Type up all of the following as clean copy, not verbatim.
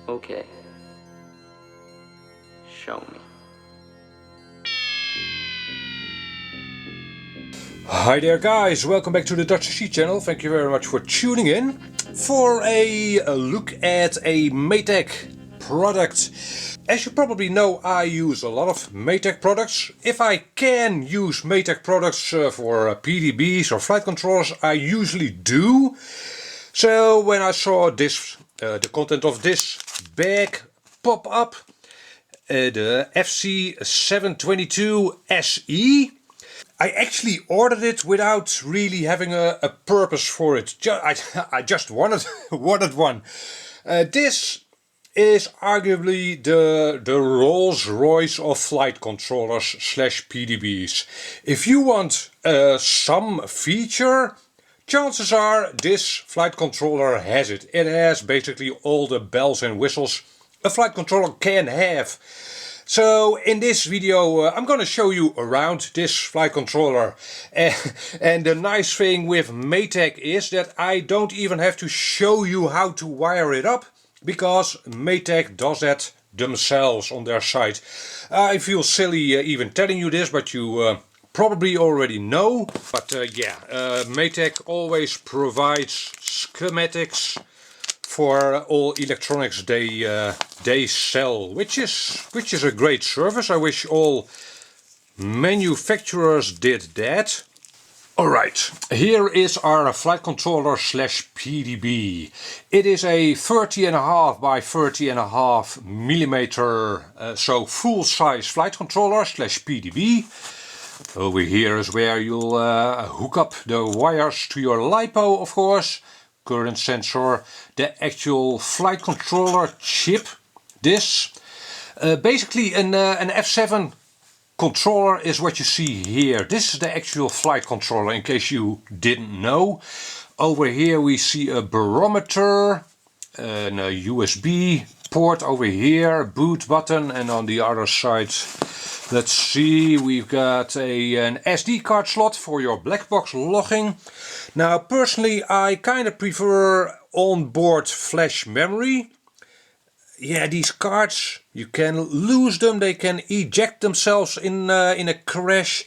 Okay. Show me. Hi there guys, welcome back to the Dutch SE channel. Thank you very much for tuning in for a look at a Matek product. As you probably know, I use a lot of Matek products. If I can use Matek products for PDBs or flight controllers, I usually do. So when I saw this, the content of this bag pop up, the F722-SE, I actually ordered it without really having a purpose for it. I just wanted one. This is arguably the Rollse Royce of flight controllers slash PDBs. If you want some feature, chances are this flight controller has it. It has basically all the bells and whistles a flight controller can have. So in this video I'm going to show you around this flight controller, and the nice thing with Matek is that I don't even have to show you how to wire it up, because Matek does that themselves on their site. I feel silly even telling you this, but you probably already know. But Matek always provides schematics for all electronics they sell, which is a great service. I wish all manufacturers did that. Alright, here is our flight controller slash PDB. It is a 30.5 by 30.5 millimeter, so full size flight controller slash PDB. Over here is where you'll hook up the wires to your LiPo, of course. Current sensor, the actual flight controller chip. This basically an F7 controller is what you see here. This is the actual flight controller, in case you didn't know. Over here we see a barometer and a USB port over here, boot button, and on the other side, let's see, we've got an SD card slot for your black box logging. Now personally I kind of prefer onboard flash memory. Yeah, these cards, you can lose them, they can eject themselves in a crash,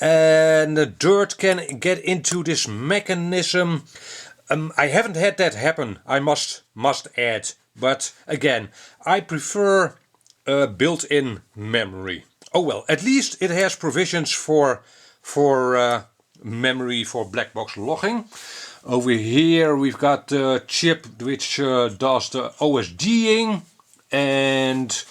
and the dirt can get into this mechanism. I haven't had that happen, I must add, but again, I prefer built-in memory. Oh well, at least it has provisions for memory for black box logging. Over here we've got the chip which does the OSDing, and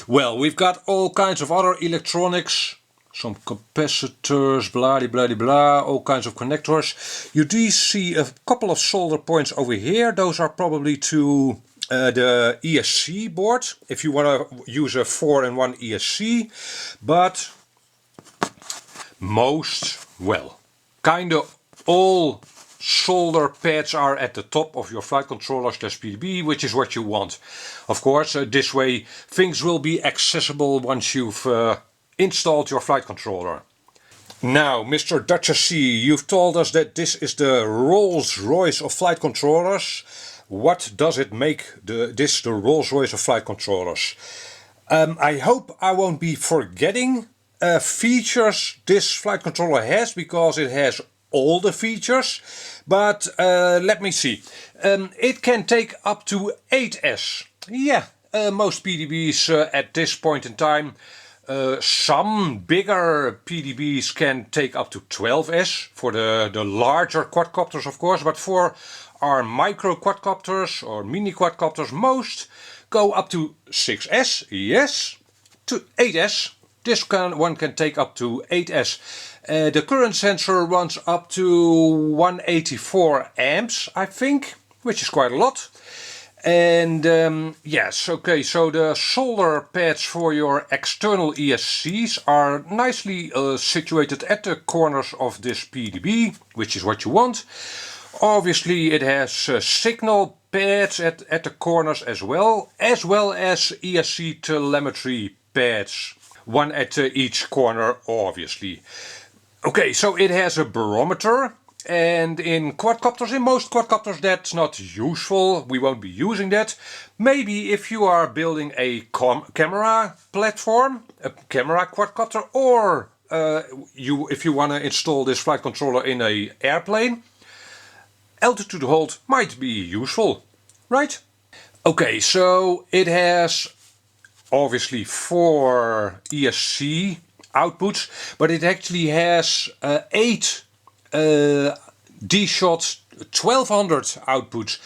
well, we've got all kinds of other electronics, some capacitors, blah blah blah, all kinds of connectors. You do see a couple of solder points over here. Those are probably to the ESC board, if you want to use a 4-in-1 ESC, but most, well, kind of all solder pads are at the top of your flight controller slash PDB, which is what you want. Of course, this way things will be accessible once you've installed your flight controller. Now, Mr. Dutch SE, you've told us that this is the Rollse Royce of flight controllers. What does it make this the Rollse Royce of flight controllers? I hope I won't be forgetting features this flight controller has, because it has all the features. But let me see. It can take up to 8S. Yeah, most PDBs at this point in time. Some bigger PDBs can take up to 12S for the larger quadcopters, of course, but for our micro quadcopters or mini quadcopters, most go up to 6S, yes, to 8S. This one can take up to 8S. The current sensor runs up to 184 amps, I think, which is quite a lot. And yes, okay, so the solder pads for your external ESCs are nicely situated at the corners of this PDB, which is what you want. Obviously it has signal pads at the corners as well as ESC telemetry pads, one at each corner, obviously. Okay, so it has a barometer, And in quadcopters, in most quadcopters, that's not useful. We won't be using that. Maybe if you are building a camera platform, a camera quadcopter, or if you want to install this flight controller in an airplane, altitude hold might be useful, right? Okay, so it has obviously 4 ESC outputs, but it actually has 8 D-Shot 1200 outputs.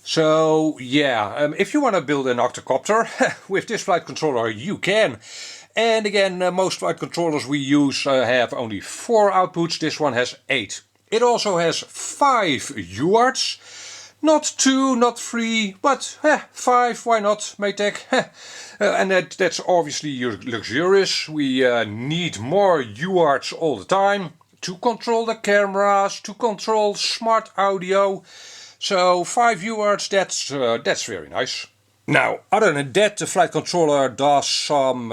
So yeah, if you want to build an octocopter with this flight controller, you can. And again, most flight controllers we use have only 4 outputs. This one has 8. It also has 5 UARTs. Not 2, not 3, but 5, why not, Matek? And that's obviously luxurious. We need more UARTs all the time to control the cameras, to control smart audio. So 5 UARTs, that's very nice. Now, other than that, the flight controller does some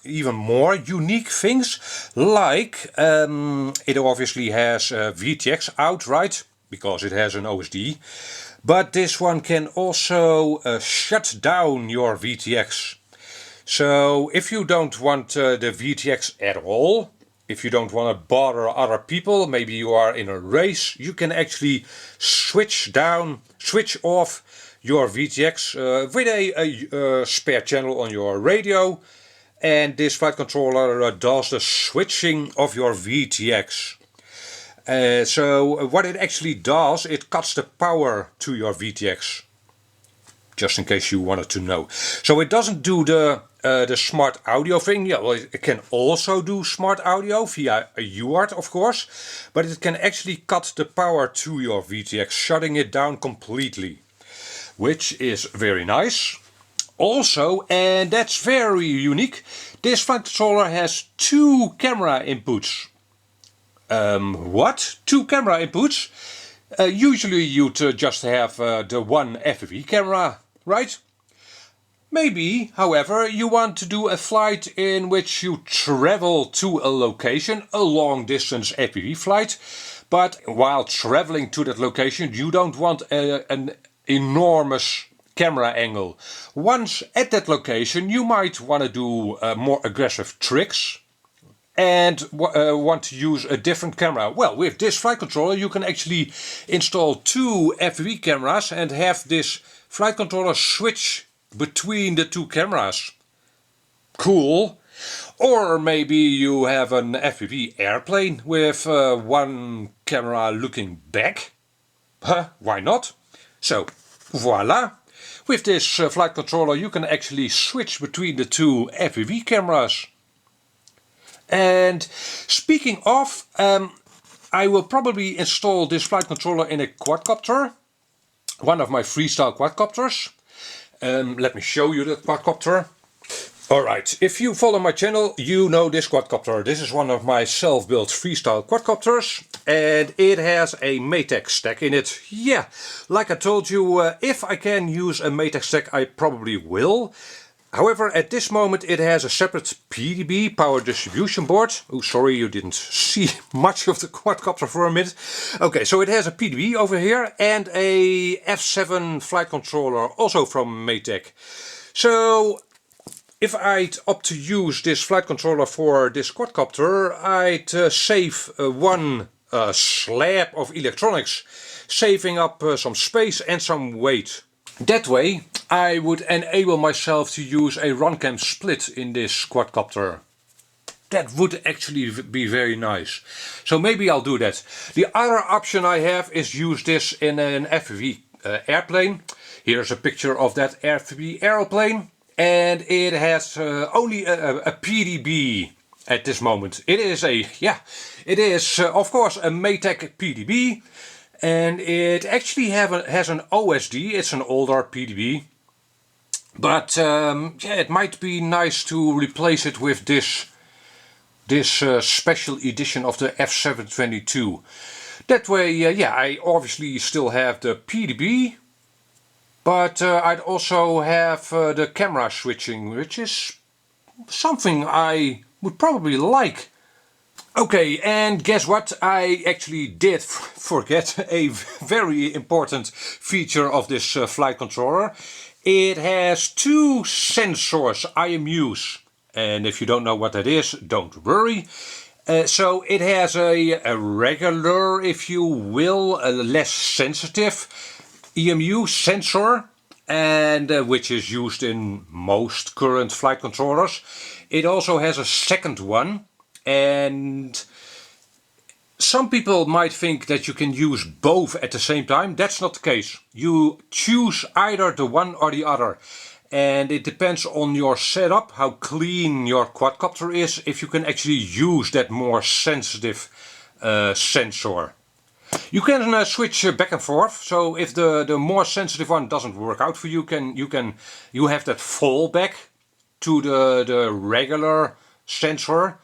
even more unique things, like it obviously has VTX out, right? Because it has an OSD. But this one can also shut down your VTX. So if you don't want the VTX at all, if you don't want to bother other people, maybe you are in a race, you can actually switch off your VTX with a spare channel on your radio, and this flight controller does the switching of your VTX. So what it actually does, it cuts the power to your VTX. Just in case you wanted to know. So it doesn't do the smart audio thing. Yeah, well, it can also do smart audio via a UART, of course, but it can actually cut the power to your VTX, shutting it down completely, which is very nice. Also, and that's very unique, this flight controller has 2 camera inputs. What? 2 camera inputs? Usually you'd just have the one FPV camera, right? Maybe, however, you want to do a flight in which you travel to a location, a long distance FPV flight, but while traveling to that location you don't want an enormous camera angle. Once at that location you might want to do more aggressive tricks and want to use a different camera. Well, with this flight controller you can actually install 2 FPV cameras and have this flight controller switch between the 2 cameras. Cool. Or maybe you have an FPV airplane with 1 camera looking back. Why not? So, voila. With this flight controller you can actually switch between the 2 FPV cameras. And speaking of, I will probably install this flight controller in a quadcopter, one of my freestyle quadcopters. Let me show you the quadcopter. Alright, if you follow my channel, you know this quadcopter. This is one of my self-built freestyle quadcopters, and it has a Matek stack in it. Yeah, like I told you, if I can use a Matek stack, I probably will. However, at this moment it has a separate PDB, power distribution board. Oh, sorry, you didn't see much of the quadcopter for a minute. Okay, so it has a PDB over here and a F7 flight controller, also from Matek. So if I'd opt to use this flight controller for this quadcopter, I'd save one slab of electronics, saving up some space and some weight. That way I would enable myself to use a Runcam split in this quadcopter. That would actually be very nice. So maybe I'll do that. The other option I have is use this in an FPV airplane. Here's a picture of that FPV airplane. And it has only a PDB at this moment. It is of course a Matek PDB. And it actually has an OSD, it's an older PDB. But yeah, it might be nice to replace it with this special edition of the F722. That way, yeah, I obviously still have the PDB. But I'd also have the camera switching, which is something I would probably like. Okay, and guess what? I actually did forget a very important feature of this flight controller. It has two sensors, IMUs. And if you don't know what that is, don't worry. So it has a regular, if you will, a less sensitive EMU sensor, and which is used in most current flight controllers. It also has a second one, and some people might think that you can use both at the same time. That's not the case. You choose either the one or the other. And it depends on your setup, how clean your quadcopter is, if you can actually use that more sensitive sensor. You can switch back and forth. So if the more sensitive one doesn't work out for you, you have that fallback to the regular sensor.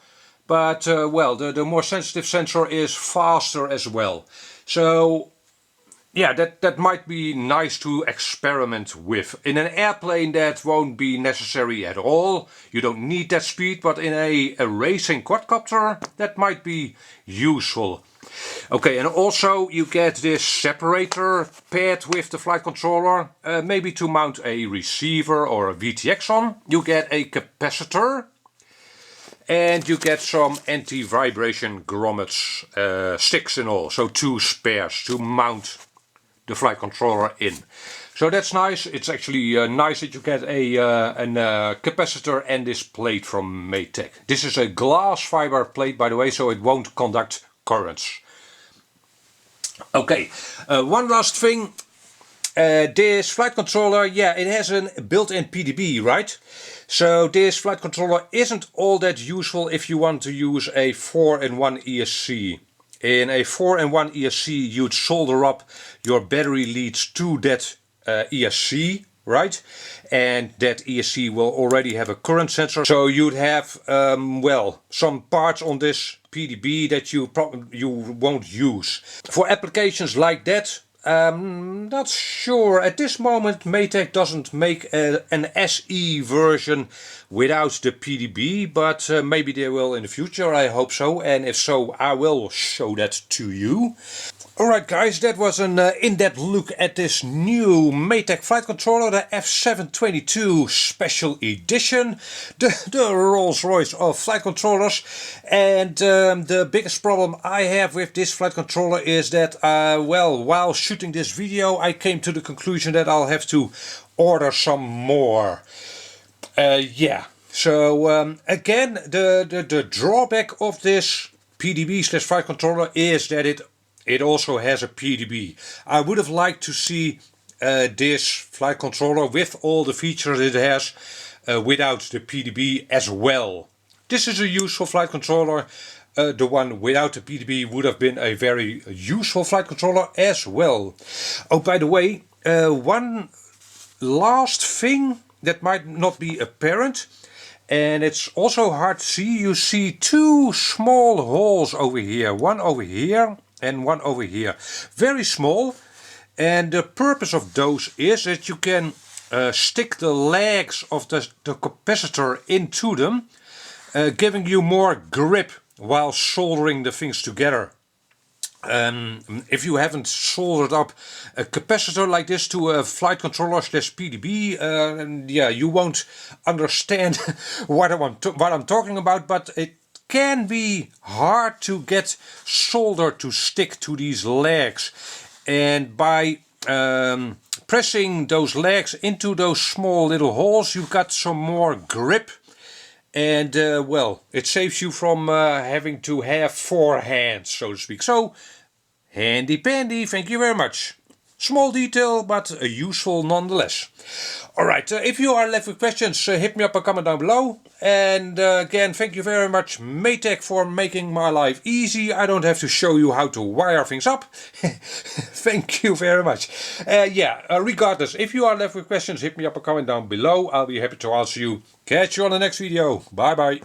But well, the more sensitive sensor is faster as well. So yeah, that might be nice to experiment with. In an airplane that won't be necessary at all. You don't need that speed, but in a racing quadcopter that might be useful. Okay, and also you get this separator paired with the flight controller, maybe to mount a receiver or a VTX on. You get a capacitor. And you get some anti-vibration grommets, sticks and all. So two spares to mount the flight controller in. So that's nice. It's actually nice that you get a capacitor and this plate from Matek. This is a glass fiber plate, by the way, so it won't conduct currents. Okay, one last thing. This flight controller, yeah, it has a built-in PDB, right? So this flight controller isn't all that useful if you want to use a 4-in-1 ESC. In a 4-in-1 ESC, you'd solder up your battery leads to that ESC, right? And that ESC will already have a current sensor. So you'd have, well, some parts on this PDB that you won't use. For applications like that, not sure. At this moment Matek doesn't make an SE version without the PDB, but maybe they will in the future, I hope so, and if so I will show that to you. Alright guys, that was an in-depth look at this new Matek flight controller, the F722 Special Edition, the Rollse Royce of flight controllers. And the biggest problem I have with this flight controller is that, well, while shooting this video I came to the conclusion that I'll have to order some more. Yeah, so again, the drawback of this PDB/flight controller is that it also has a PDB. I would have liked to see this flight controller with all the features it has without the PDB as well. This is a useful flight controller. The one without the PDB would have been a very useful flight controller as well. Oh, by the way, one last thing that might not be apparent, and it's also hard to see. You see two small holes over here, one over here and one over here, very small, and the purpose of those is that you can stick the legs of the capacitor into them, giving you more grip while soldering the things together. If you haven't soldered up a capacitor like this to a flight controller / PDB, yeah, you won't understand what I'm talking about, but it can be hard to get solder to stick to these legs, and by pressing those legs into those small little holes you've got some more grip, and well, it saves you from having to have 4 hands, so to speak. So handy pandy, thank you very much. Small detail, but useful nonetheless. Alright, if you are left with questions, hit me up a comment down below. And again, thank you very much Matek for making my life easy. I don't have to show you how to wire things up. Thank you very much. Yeah, regardless, if you are left with questions, hit me up a comment down below. I'll be happy to answer you. Catch you on the next video. Bye bye.